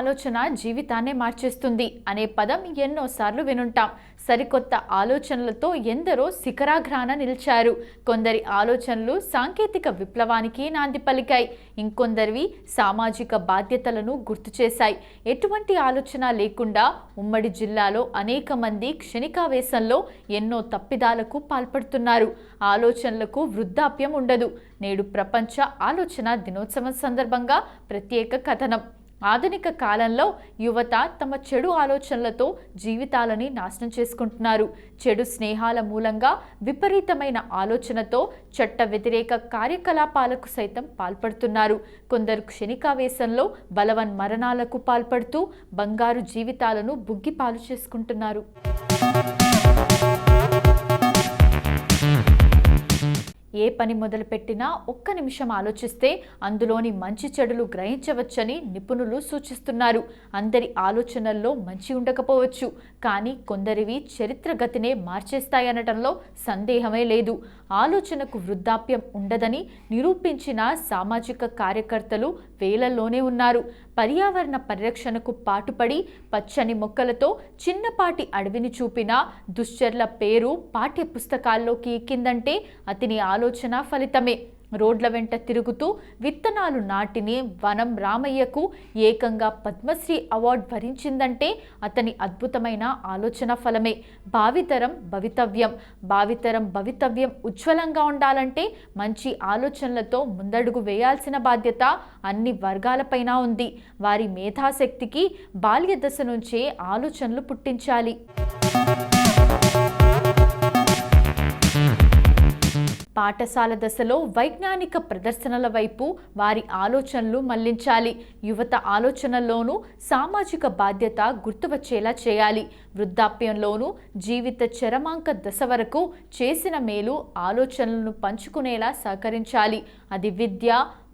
ఆలోచన జీవితాన్నే మార్చేస్తుంది అనే పదం ఎన్నోసార్లు వినుంటాం. సరికొత్త ఆలోచనలతో ఎందరో శిఖరాగ్రాన నిలిచారు. కొందరి ఆలోచనలు సాంకేతిక విప్లవానికి నాంది పలికాయి, ఇంకొందరివి సామాజిక బాధ్యతలను గుర్తు చేశాయి. ఎటువంటి ఆలోచన లేకుండా ఉమ్మడి జిల్లాలో అనేక మంది క్షణికావేశంలో ఎన్నో తప్పిదాలకు పాల్పడుతున్నారు. ఆలోచనలకు వృద్ధాప్యం ఉండదు. నేడు ప్రపంచ ఆలోచన దినోత్సవం సందర్భంగా ప్రత్యేక కథనం. ఆధునిక కాలంలో యువత తమ చెడు ఆలోచనలతో జీవితాలని నాశనం చేసుకుంటున్నారు. చెడు స్నేహాల మూలంగా విపరీతమైన ఆలోచనతో చట్ట వ్యతిరేక కార్యకలాపాలకు సైతం పాల్పడుతున్నారు. కొందరు క్షణికావేశంలో బలవన్ మరణాలకు పాల్పడుతూ బంగారు జీవితాలను బుగ్గిపాలు చేసుకుంటున్నారు. ఏ పని మొదలుపెట్టినా ఒక్క నిమిషం ఆలోచిస్తే అందులోని మంచి చెడులు గ్రహించవచ్చని నిపుణులు సూచిస్తున్నారు. అందరి ఆలోచనల్లో మంచి ఉండకపోవచ్చు, కానీ కొందరివి చరిత్ర గతినే మార్చేస్తాయనటంలో సందేహమే లేదు. ఆలోచనకు వృద్ధాప్యం ఉండదని నిరూపించిన సామాజిక కార్యకర్తలు వేలల్లోనే ఉన్నారు. పర్యావరణ పరిరక్షణకు పాటుపడి పచ్చని మొక్కలతో చిన్నపాటి అడవిని చూపిన దుశ్చర్ల పేరు పాఠ్య పుస్తకాల్లోకి ఎక్కిందంటే అతని ఆలోచన ఫలితమే. రోడ్ల వెంట తిరుగుతూ విత్తనాలు నాటిని వనం రామయ్యకు ఏకంగా పద్మశ్రీ అవార్డు వరించిందంటే అతని అద్భుతమైన ఆలోచన ఫలమే. భావితరం భవితవ్యం ఉజ్వలంగా ఉండాలంటే మంచి ఆలోచనలతో ముందడుగు వేయాల్సిన బాధ్యత అన్ని వర్గాలపైన ఉంది. వారి మేధాశక్తికి బాల్య దశ నుంచే ఆలోచనలు పుట్టించాలి. పాఠశాల దశలో వైజ్ఞానిక ప్రదర్శనల వైపు వారి ఆలోచనలు మళ్లించాలి. యువత ఆలోచనల్లోనూ సామాజిక బాధ్యత గుర్తువచ్చేలా చేయాలి. వృద్ధాప్యంలోనూ జీవిత చరమాంక దశ వరకు చేసిన మేలు ఆలోచనలను పంచుకునేలా సహకరించాలి. అది విద్య,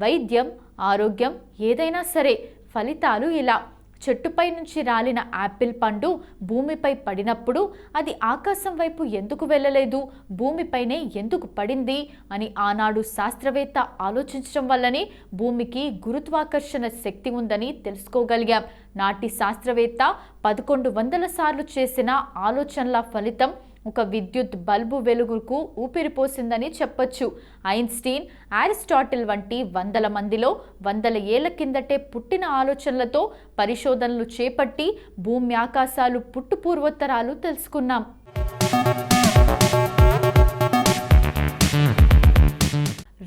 వైద్యం, ఆరోగ్యం ఏదైనా సరే. ఫలితాలు ఇలా: చెట్టుపై నుంచి రాలిన యాపిల్ పండు భూమిపై పడినప్పుడు అది ఆకాశం వైపు ఎందుకు వెళ్ళలేదు, భూమిపైనే ఎందుకు పడింది అని ఆనాడు శాస్త్రవేత్త ఆలోచించడం వల్లనే భూమికి గురుత్వాకర్షణ శక్తి ఉందని తెలుసుకోగలిగాం. నాటి శాస్త్రవేత్త 1100 సార్లు చేసిన ఆలోచనల ఫలితం ఒక విద్యుత్ బల్బు వెలుగుకు ఊపిరిపోసిందని చెప్పొచ్చు. ఐన్స్టీన్, అరిస్టాటిల్ వంటి వందల మందిలో 100 ఏళ్ల కిందటే పుట్టిన ఆలోచనలతో పరిశోధనలు చేపట్టి భూమి ఆకాశాలు పుట్టుపూర్వోత్తరాలు తెలుసుకున్నాం.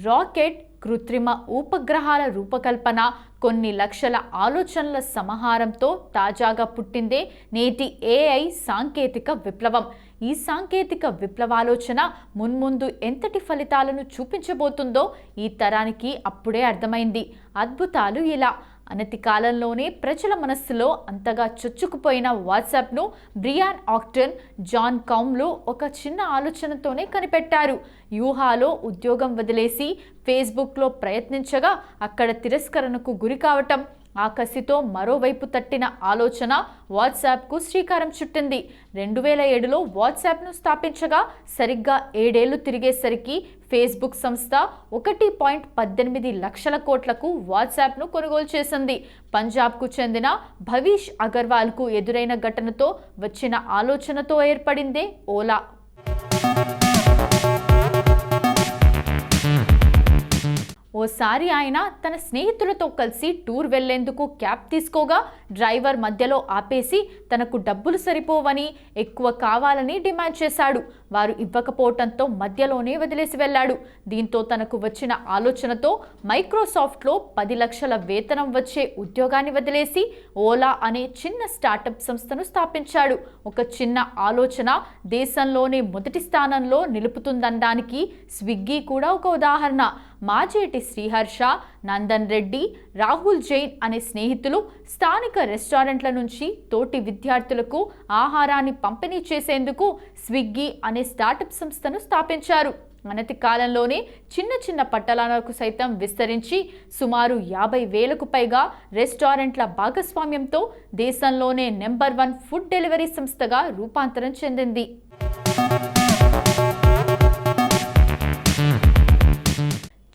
రాకెట్, కృత్రిమ ఉపగ్రహాల రూపకల్పన, కొన్ని లక్షల ఆలోచనల సమాహారంతో తాజాగా పుట్టిందే నేటి AI సాంకేతిక విప్లవం. ఈ సాంకేతిక విప్లవాలోచన మున్ముందు ఎంతటి ఫలితాలను చూపించబోతుందో ఈ తరానికి అప్పుడే అర్థమైంది. అద్భుతాలు ఇలా: అనతి కాలంలోనే ప్రజల మనస్సులో అంతగా చొచ్చుకుపోయిన వాట్సాప్ను బ్రియాన్ ఆక్టన్, జాన్ కౌమ్లు ఒక చిన్న ఆలోచనతోనే కనిపెట్టారు. యూహాలో ఉద్యోగం వదిలేసి ఫేస్బుక్లో ప్రయత్నించగా అక్కడ తిరస్కరణకు గురి కావటం, ఆ కసితో మరోవైపు తట్టిన ఆలోచన వాట్సాప్కు శ్రీకారం చుట్టింది. 2007లో వాట్సాప్ను స్థాపించగా సరిగ్గా 7 ఏళ్లు తిరిగేసరికి ఫేస్బుక్ సంస్థ 1.18 లక్షల కోట్లకు వాట్సాప్ను కొనుగోలు చేసింది. పంజాబ్కు చెందిన భవీష్ అగర్వాల్కు ఎదురైన ఘటనతో వచ్చిన ఆలోచనతో ఏర్పడిందే ఓలా. ఓసారి ఆయన తన స్నేహితులతో కలిసి టూర్ వెళ్లేందుకు క్యాబ్ తీసుకోగా డ్రైవర్ మధ్యలో ఆపేసి తనకు డబ్బులు సరిపోవని, ఎక్కువ కావాలని డిమాండ్ చేశాడు. వారు ఇవ్వకపోవటంతో మధ్యలోనే వదిలేసి వెళ్ళాడు. దీంతో తనకు వచ్చిన ఆలోచనతో మైక్రోసాఫ్ట్లో 10 లక్షల వేతనం వచ్చే ఉద్యోగాన్ని వదిలేసి ఓలా అనే చిన్న స్టార్టప్ సంస్థను స్థాపించాడు. ఒక చిన్న ఆలోచన దేశంలోనే మొదటి స్థానంలో నిలుపుతుందనడానికి స్విగ్గీ కూడా ఒక ఉదాహరణ. మాజేటి శ్రీహర్ష, నందన్ రెడ్డి, రాహుల్ జైన్ అనే స్నేహితులు స్థానిక రెస్టారెంట్ల నుంచి తోటి విద్యార్థులకు ఆహారాన్ని పంపిణీ చేసేందుకు స్విగ్గీ అనే స్టార్టప్ సంస్థను స్థాపించారు. అనతి కాలంలోనే చిన్న చిన్న పట్టణాలకు సైతం విస్తరించి సుమారు 50,000కు పైగా రెస్టారెంట్ల భాగస్వామ్యంతో దేశంలోనే నెంబర్ 1 ఫుడ్ డెలివరీ సంస్థగా రూపాంతరం చెందింది.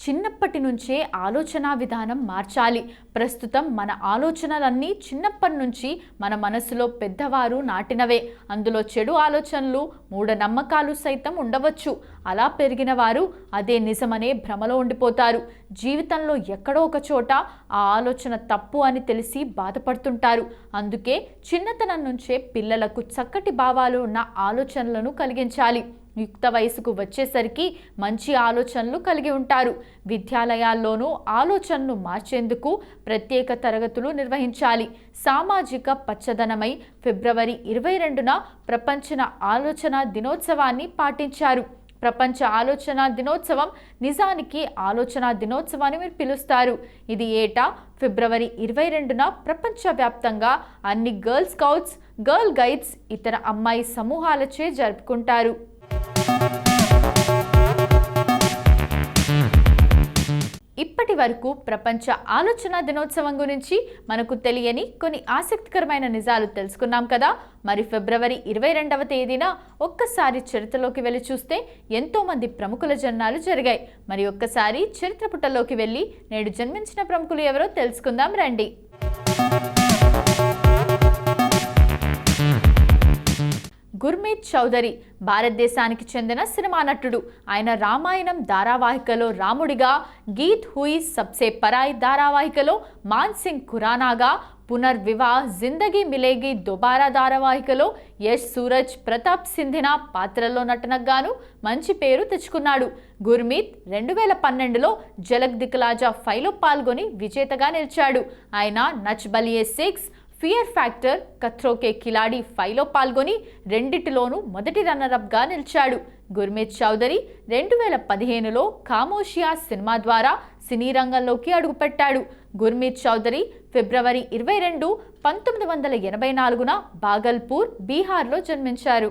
చిన్నప్పటి నుంచే ఆలోచన విధానం మార్చాలి. ప్రస్తుతం మన ఆలోచనలన్నీ చిన్నప్పటి నుంచి మన మనసులో పెద్దవారు నాటినవే. అందులో చెడు ఆలోచనలు, మూఢనమ్మకాలు సైతం ఉండవచ్చు. అలా పెరిగిన వారు అదే నిజమనే భ్రమలో ఉండిపోతారు. జీవితంలో ఎక్కడో ఒక చోట ఆ ఆలోచన తప్పు అని తెలిసి బాధపడుతుంటారు. అందుకే చిన్నతనం నుంచే పిల్లలకు చక్కటి భావాలు ఉన్న ఆలోచనలను కలిగించాలి. యుక్త వయసుకు వచ్చేసరికి మంచి ఆలోచనలు కలిగి ఉంటారు. విద్యాలయాల్లోనూ ఆలోచనలు మార్చేందుకు ప్రత్యేక తరగతులు నిర్వహించాలి. సామాజిక పచ్చదనమై ఫిబ్రవరి 22న ప్రపంచ ఆలోచన దినోత్సవాన్ని పాటించారు. ప్రపంచ ఆలోచన దినోత్సవం నిజానికి ఆలోచన దినోత్సవాన్ని మీరు పిలుస్తారు. ఇది ఏటా ఫిబ్రవరి 22న ప్రపంచవ్యాప్తంగా అన్ని గర్ల్ స్కౌట్స్, గర్ల్ గైడ్స్, ఇతర అమ్మాయి సమూహాలచే జరుపుకుంటారు. ఇప్పటి వరకు ప్రపంచ ఆలోచన దినోత్సవం గురించి మనకు తెలియని కొన్ని ఆసక్తికరమైన నిజాలు తెలుసుకున్నాం కదా. మరి ఫిబ్రవరి 22వ తేదీన ఒక్కసారి చరిత్రలోకి వెళ్ళి చూస్తే ఎంతో మంది ప్రముఖుల జన్మాలు జరిగాయి. మరి ఒక్కసారి చరిత్ర పుటల్లోకి వెళ్ళి నేడు జన్మించిన ప్రముఖులు ఎవరో తెలుసుకుందాం రండి. గుర్మీత్ చౌదరి భారతదేశానికి చెందిన సినిమా నటుడు. ఆయన రామాయణం ధారావాహికలో రాముడిగా, గీత్ హుయి సబ్సే పరాయ్ ధారావాహికలో మాన్సింగ్ ఖురానాగా, పునర్వివాహ్ జిందగీ మిలేగి దోబారా ధారావాహికలో యష్ సూరజ్ ప్రతాప్ సింధినా పాత్రల్లో నటనకు గాను మంచి పేరు తెచ్చుకున్నాడు. గుర్మీత్ 2012లో జలక్ దిక్లాజా 5లో పాల్గొని విజేతగా నిలిచాడు. ఆయన నచ్ బలియే 6, ఫియర్ ఫ్యాక్టర్, ఖత్రోకే కిలాడి 5లో పాల్గొని రెండిటిలోనూ మొదటి రన్నరప్గా నిలిచాడు. గుర్మీత్ చౌదరి 2015లో ఖామోషియా సినిమా ద్వారా సినీ రంగంలోకి అడుగుపెట్టాడు. గుర్మీత్ చౌదరి ఫిబ్రవరి 22, 1984న భాగల్పూర్, బీహార్లో జన్మించారు.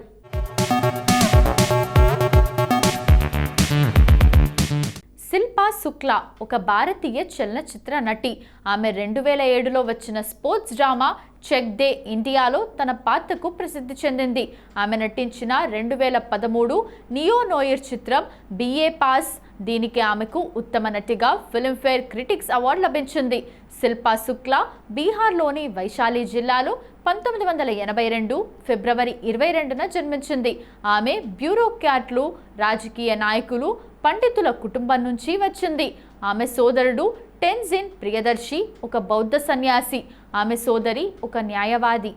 శిల్పా శుక్లా ఒక భారతీయ చలనచిత్ర నటి. ఆమె 2007లో వచ్చిన స్పోర్ట్స్ డ్రామా చెక్ దే ఇండియాలో తన పాత్రకు ప్రసిద్ధి చెందింది. ఆమె నటించిన 2013 నియో నోయిర్ చిత్రం బిఏ పాస్, దీనికి ఆమెకు ఉత్తమ నటిగా ఫిల్మ్ఫేర్ క్రిటిక్స్ అవార్డు లభించింది. శిల్పా శుక్లా బీహార్లోని వైశాలి జిల్లాలో 1982 ఫిబ్రవరి 22న జన్మించింది. ఆమె బ్యూరోక్రాట్లు, రాజకీయ నాయకులు, పండితుల కుటుంబం నుంచి వచ్చింది. ఆమె సోదరుడు టెన్జిన్ ప్రియదర్శి ఒక బౌద్ధ సన్యాసి. ఆమె సోదరి ఒక న్యాయవాది.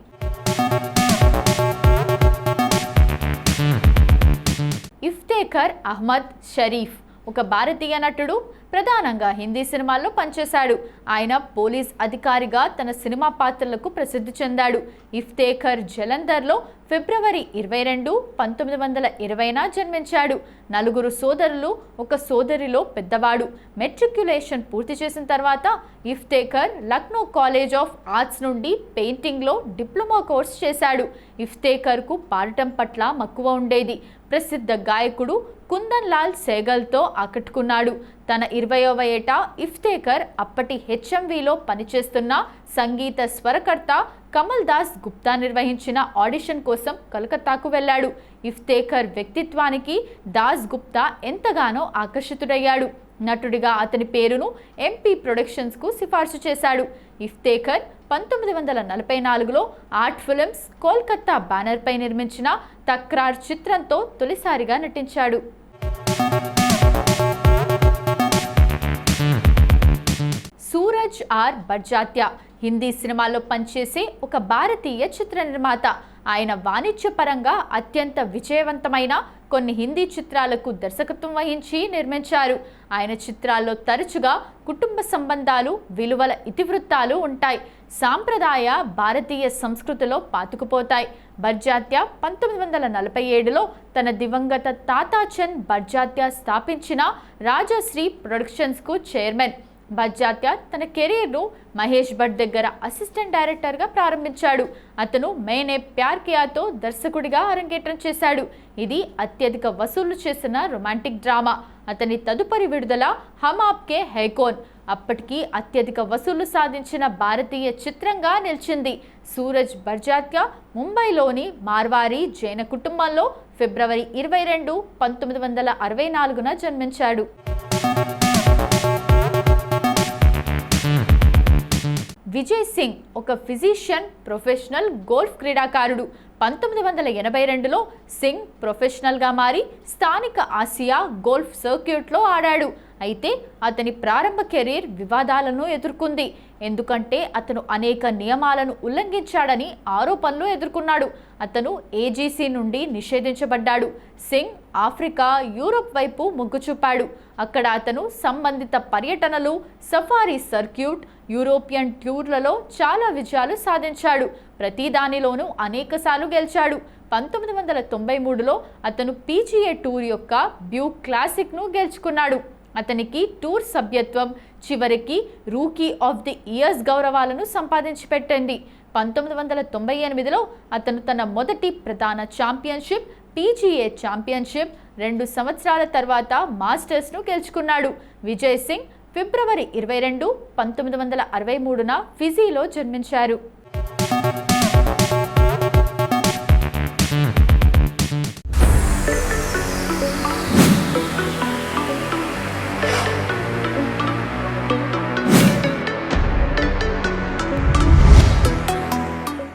ఇఫ్తేఖర్ అహ్మద్ షరీఫ్ ఒక భారతీయ నటుడు. ప్రధానంగా హిందీ సినిమాల్లో పనిచేశాడు. ఆయన పోలీస్ అధికారిగా తన సినిమా పాత్రలకు ప్రసిద్ధి చెందాడు. ఇఫ్తేఖర్ జలంధర్లో ఫిబ్రవరి 22, 1920న జన్మించాడు. 4 సోదరులు, ఒక సోదరిలో పెద్దవాడు. మెట్రిక్యులేషన్ పూర్తి చేసిన తర్వాత ఇఫ్తేఖర్ లక్నో కాలేజ్ ఆఫ్ ఆర్ట్స్ నుండి పెయింటింగ్లో డిప్లొమా కోర్స్ చేశాడు. ఇఫ్తేఖర్కు పాడటం పట్ల మక్కువ ఉండేది. ప్రసిద్ధ గాయకుడు కుందన్ లాల్ సేగల్తో ఆకట్టుకున్నాడు. తన 20వ ఏట ఇఫ్తేఖర్ అప్పటి హెచ్ఎంవిలో పనిచేస్తున్న సంగీత స్వరకర్త కమల్ దాస్ గుప్తా నిర్వహించిన ఆడిషన్ కోసం కలకత్తాకు వెళ్ళాడు. ఇఫ్తేఖర్ వ్యక్తిత్వానికి దాస్ గుప్తా ఎంతగానో ఆకర్షితుడయ్యాడు. నటుడిగా అతని పేరును ఎంపీ ప్రొడక్షన్స్కు సిఫార్సు చేశాడు. ఇఫ్తేఖర్ 1944లో ఆర్ట్ ఫిల్మ్స్ కోల్కతా బ్యానర్పై నిర్మించిన తక్రార్ చిత్రంతో తొలిసారిగా నటించాడు. సూరజ్ ఆర్ బర్జాత్యా హిందీ సినిమాల్లో పనిచేసే ఒక భారతీయ చిత్ర నిర్మాత. ఆయన వాణిజ్యపరంగా అత్యంత విజయవంతమైన కొన్ని హిందీ చిత్రాలకు దర్శకత్వం వహించి నిర్మించారు. ఆయన చిత్రాల్లో తరచుగా కుటుంబ సంబంధాలు, విలువల ఇతివృత్తాలు ఉంటాయి. సాంప్రదాయ భారతీయ సంస్కృతిలో పాతుకుపోతాయి. బర్జాత్యా 1947లో తన దివంగత తాతాచంద్ బర్జాత్యా స్థాపించిన రాజశ్రీ ప్రొడక్షన్స్కు చైర్మన్. బర్జాత్య తన కెరీర్ను మహేష్ భట్ దగ్గర అసిస్టెంట్ డైరెక్టర్గా ప్రారంభించాడు. అతను మైనే ప్యార్ కియాతో దర్శకుడిగా అరంగేట్రం చేశాడు. ఇది అత్యధిక వసూళ్లు చేసిన రొమాంటిక్ డ్రామా. అతని తదుపరి విడుదల హమ్ ఆప్కే హై కౌన్ అప్పటికి అత్యధిక వసూళ్లు సాధించిన భారతీయ చిత్రంగా నిలిచింది. సూరజ్ బర్జాత్య ముంబైలోని మార్వారీ జైన కుటుంబంలో ఫిబ్రవరి 22, 1964న జన్మించాడు. విజయ్ సింగ్ ఒక ఫిజిషియన్, ప్రొఫెషనల్ గోల్ఫ్ క్రీడాకారుడు. 1982లో సింగ్ ప్రొఫెషనల్గా మారి స్థానిక ఆసియా గోల్ఫ్ సర్క్యూట్లో ఆడాడు. అయితే అతని ప్రారంభ కెరీర్ వివాదాలను ఎదుర్కొంది. ఎందుకంటే అతను అనేక నియమాలను ఉల్లంఘించాడని ఆరోపణలు ఎదుర్కొన్నాడు. అతను ఏజీసీ నుండి నిషేధించబడ్డాడు. సింగ్ ఆఫ్రికా, యూరోప్ వైపు మొగ్గు చూపాడు. అక్కడ అతను సంబంధిత పర్యటనలు, సఫారీ సర్క్యూట్, యూరోపియన్ టూర్లలో చాలా విజయాలు సాధించాడు. ప్రతి దానిలోనూ అనేకసార్లు గెలిచాడు. 1993లో అతను పీజీఏ టూర్ యొక్క బ్యూ క్లాసిక్ను గెలుచుకున్నాడు. అతనికి టూర్ సభ్యత్వం చివరికి రూకీ ఆఫ్ ది ఇయర్స్ గౌరవాలను సంపాదించి పెట్టింది. 1998లో అతను తన మొదటి ప్రధాన ఛాంపియన్షిప్, పీజీఏ ఛాంపియన్షిప్, 2 సంవత్సరాల తర్వాత మాస్టర్స్ను గెలుచుకున్నాడు. విజయ్ సింగ్ ఫిబ్రవరి 22, 1963న ఫిజీలో జన్మించారు.